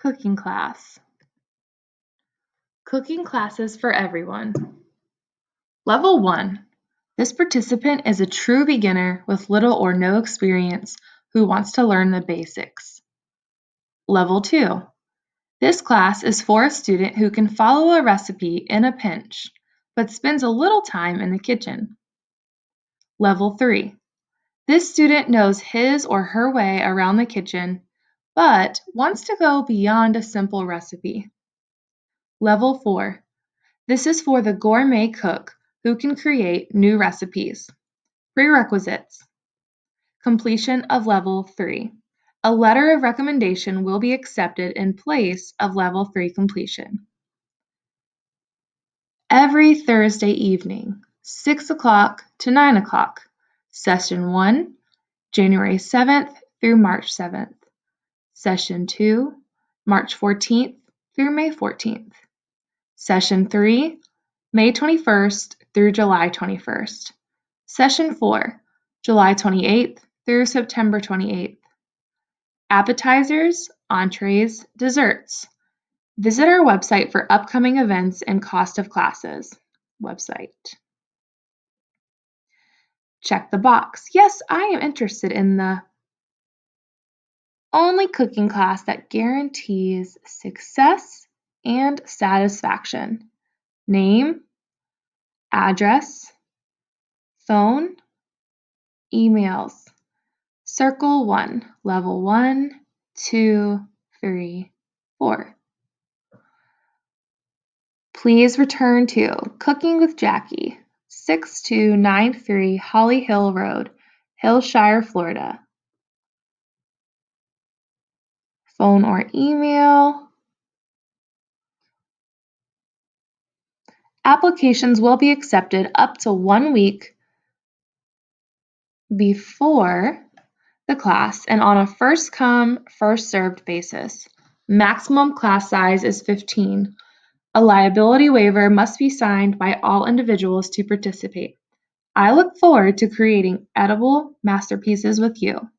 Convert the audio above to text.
Cooking class. Cooking classes for everyone. Level 1. This participant is a true beginner with little or no experience who wants to learn the basics. Level 2. This class is for a student who can follow a recipe in a pinch, but spends a little time in the kitchen. Level 3. This student knows his or her way around the kitchen, but wants to go beyond a simple recipe. Level 4. This is for the gourmet cook who can create new recipes. Prerequisites. Completion of Level 3. A letter of recommendation will be accepted in place of Level 3 completion. Every Thursday evening, 6 o'clock to 9 o'clock. Session 1, January 7th through March 7th. Session 2, March 14th through May 14th. Session 3, May 21st through July 21st. Session 4, July 28th through September 28th. Appetizers, entrees, desserts. Visit our website for upcoming events and cost of classes. Website. Check the box. Yes, I am interested in the only cooking class that guarantees success and satisfaction. Name, address, phone, emails. Circle 1, level 1, 2, 3, 4. Please return to Cooking with Jackie, 6293 Holly Hill Road, Hillshire, Florida. Phone or email. Applications will be accepted up to 1 week before the class and on a first come, first served basis. Maximum class size is 15. A liability waiver must be signed by all individuals to participate. I look forward to creating edible masterpieces with you.